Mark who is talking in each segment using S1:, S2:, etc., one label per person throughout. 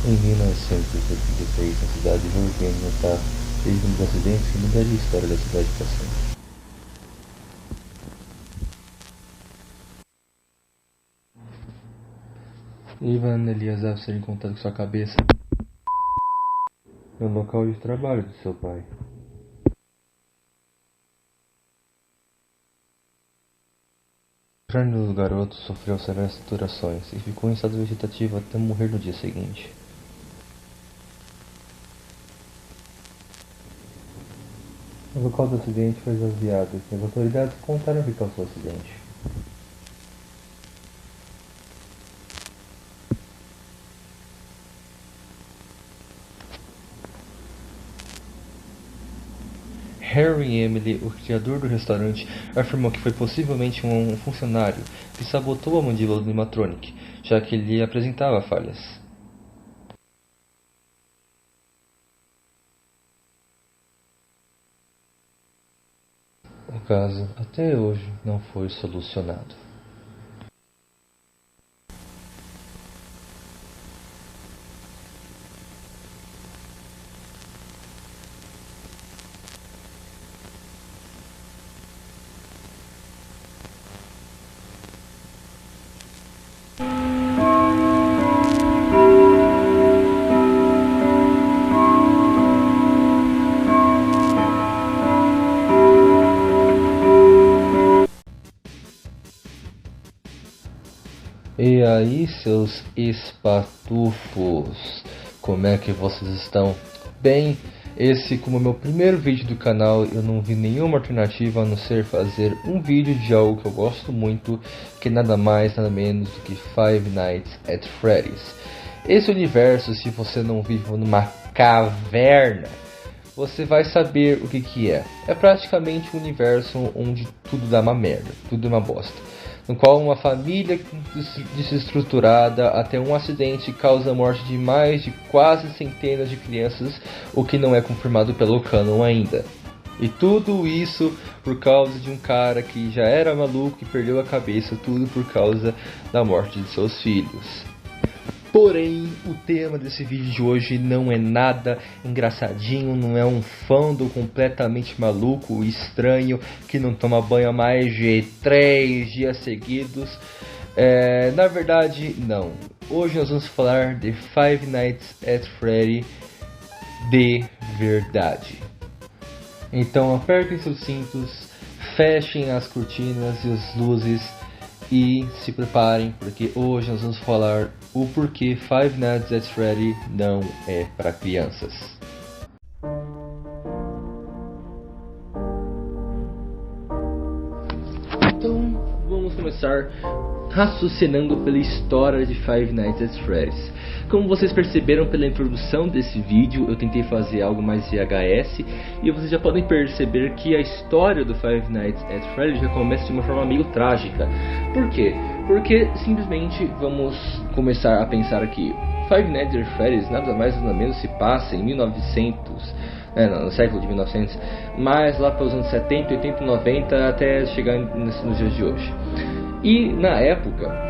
S1: Em 1986, na cidade de Hurricane, Utah, teve um dos acidentes que mudaria a história da cidade para sempre. Ivan Eliasaf ser encontrado com sua cabeça no local de trabalho de seu pai. O crânio do garoto sofreu severas triturações e ficou em estado vegetativo até morrer no dia seguinte. O local do acidente foi esvaziado e as autoridades contaram o que causou o acidente. Harry Emily, o criador do restaurante, afirmou que foi possivelmente um funcionário que sabotou a mandíbula do animatronic, já que ele apresentava falhas. O caso, até hoje, não foi solucionado. E aí, seus espatufos, como é que vocês estão? Bem, esse como é meu primeiro vídeo do canal, eu não vi nenhuma alternativa a não ser fazer um vídeo de algo que eu gosto muito, que nada mais, nada menos do que Five Nights at Freddy's. Esse universo, se você não vive numa caverna, você vai saber o que é. É praticamente um universo onde tudo dá uma merda, tudo é uma bosta. No qual uma família desestruturada até um acidente causa a morte de mais de quase centenas de crianças, o que não é confirmado pelo canon ainda. E tudo isso por causa de um cara que já era maluco e perdeu a cabeça, tudo por causa da morte de seus filhos. Porém, o tema desse vídeo de hoje não é nada engraçadinho, não é um fandom completamente maluco, estranho, que não toma banho há mais de 3 dias seguidos. Na verdade, não. Hoje nós vamos falar de Five Nights at Freddy de verdade. Então apertem seus cintos, fechem as cortinas e as luzes e se preparem, porque hoje nós vamos falar o porquê Five Nights at Freddy não é para crianças. Então vamos começar raciocinando pela história de Five Nights at Freddy's. Como vocês perceberam pela introdução desse vídeo, eu tentei fazer algo mais VHS e vocês já podem perceber que a história do Five Nights at Freddy's já começa de uma forma meio trágica. Por quê? Porque simplesmente vamos começar a pensar aqui. Five Nights at Freddy's nada mais nada menos se passa em 1900, no século de 1900, mas lá para os anos 70, 80, 90 até chegar nos dias de hoje. E na época,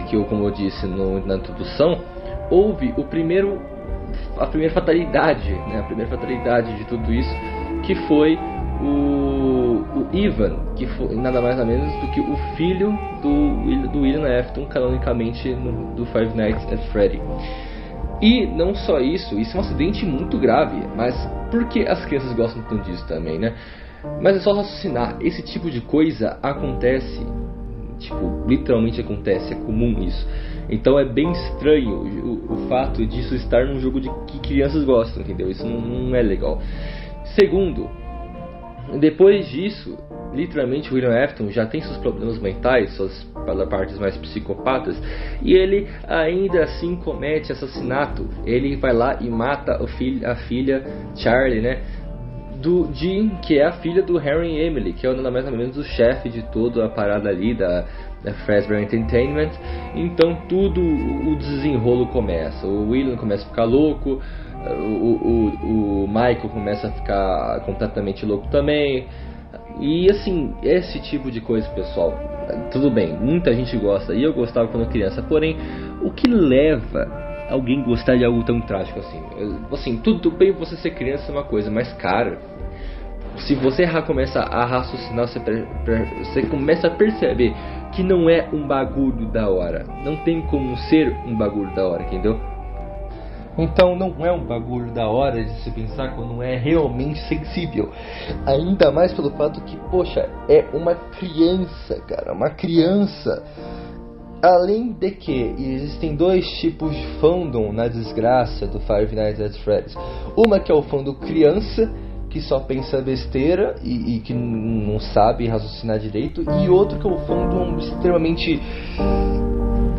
S1: que eu, como eu disse na introdução, houve a primeira fatalidade, a primeira fatalidade de tudo isso, que foi o Ivan, que foi nada mais nada menos do que o filho do William Afton, canonicamente do Five Nights at Freddy. E não só isso é um acidente muito grave, mas por que as crianças gostam tanto disso também, né? Mas é só raciocinar, esse tipo de coisa acontece, literalmente acontece, é comum isso. Então é bem estranho o fato disso estar num jogo que crianças gostam, entendeu? Isso não é legal. Segundo, depois disso, literalmente o William Afton já tem seus problemas mentais, suas partes mais psicopatas, e ele ainda assim comete assassinato. Ele vai lá e mata a filha Charlie, do Jim, que é a filha do Harry e Emily, que é nada mais nada menos o chefe de toda a parada ali da Fazbear Entertainment. Então tudo o desenrolo começa. O William começa a ficar louco, o Michael começa a ficar completamente louco também. E assim, esse tipo de coisa, pessoal, tudo bem, muita gente gosta, e eu gostava quando criança. Porém, o que leva alguém gostar de algo tão trágico assim. Assim, tudo bem você ser criança é uma coisa, mas cara, se você começa a raciocinar, você começa a perceber que não é um bagulho da hora. Não tem como ser um bagulho da hora, entendeu? Então não é um bagulho da hora de se pensar quando é realmente sensível. Ainda mais pelo fato que, poxa, é uma criança, cara, uma criança. Além de que existem dois tipos de fandom na desgraça do Five Nights at Freddy's. Uma que é o fandom criança, que só pensa besteira e que não sabe raciocinar direito. E outro que é o fandom extremamente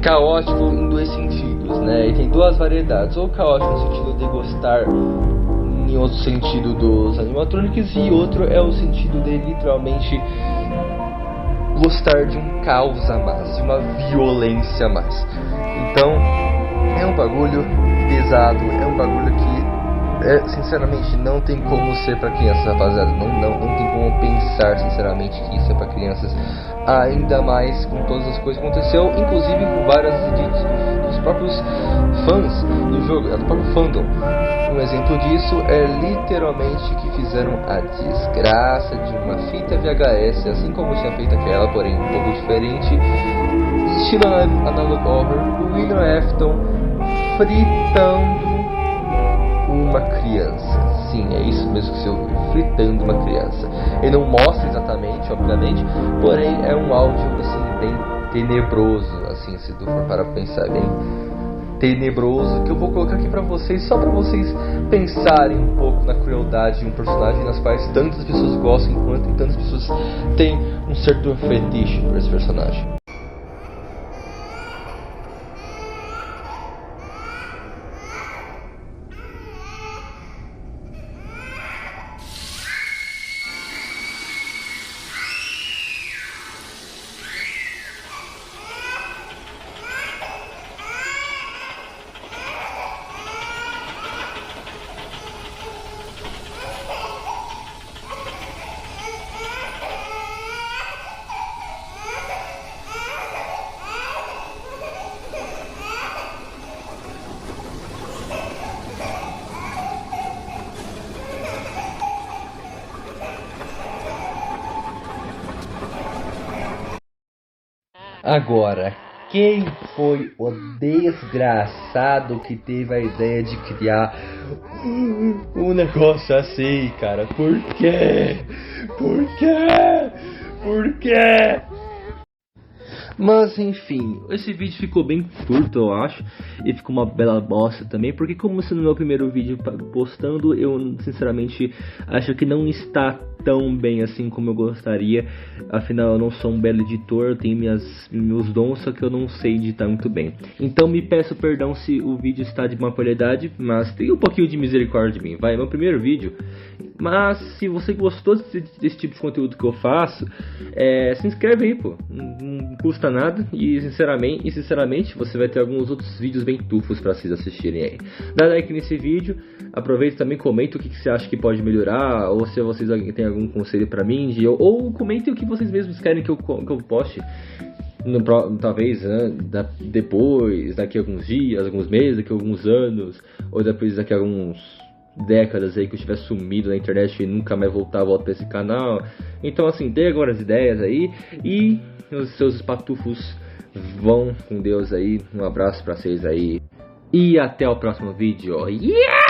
S1: caótico em dois sentidos, né? E tem duas variedades, ou caótico no sentido de gostar em outro sentido dos animatronics, e outro é o sentido de literalmente gostar de um caos a mais, de uma violência a mais. Então é um bagulho pesado, é um bagulho que sinceramente não tem como ser pra crianças, rapaziada. Não tem como pensar sinceramente que isso é pra crianças. Ainda mais com todas as coisas que aconteceu, inclusive com várias edits dos próprios fãs do jogo, do próprio fandom. Um exemplo disso é literalmente que fizeram a desgraça de uma fita VHS, assim como tinha feito aquela, porém um pouco diferente, estilo Analog Horror, o William Afton fritando uma criança. Sim, é isso mesmo que você ouviu, fritando uma criança. Ele não mostra exatamente, obviamente, porém é um áudio assim bem tenebroso, assim, se tu for para pensar, bem tenebroso, que eu vou colocar aqui pra vocês, só pra vocês pensarem um pouco na crueldade de um personagem nas quais tantas pessoas gostam, enquanto tantas pessoas têm um certo fetiche por esse personagem. Agora, quem foi o desgraçado que teve a ideia de criar um negócio assim, cara? Por quê? Por quê? Por quê? Mas enfim, esse vídeo ficou bem curto, eu acho, e ficou uma bela bosta também, porque como esse é o meu primeiro vídeo postando, eu sinceramente acho que não está tão bem assim como eu gostaria. Afinal, eu não sou um belo editor, eu tenho meus dons, só que eu não sei editar muito bem. Então me peço perdão se o vídeo está de má qualidade, mas tenha um pouquinho de misericórdia de mim. Vai, é meu primeiro vídeo. Mas se você gostou desse tipo de conteúdo que eu faço, se inscreve aí, pô. Não custa nada. E sinceramente você vai ter alguns outros vídeos bem tufos pra vocês assistirem aí. Dá like nesse vídeo. Aproveita também, comenta o que você acha que pode melhorar, ou se vocês têm algum conselho pra mim, ou comentem o que vocês mesmos querem que eu poste. Talvez depois, daqui a alguns dias, alguns meses, daqui a alguns anos, ou depois daqui a alguns décadas aí que eu estiver sumido na internet e nunca mais voltar pra esse canal. Então assim, dê agora as ideias aí, e os seus espatufos vão com Deus aí. Um abraço pra vocês aí, e até o próximo vídeo. Yeah!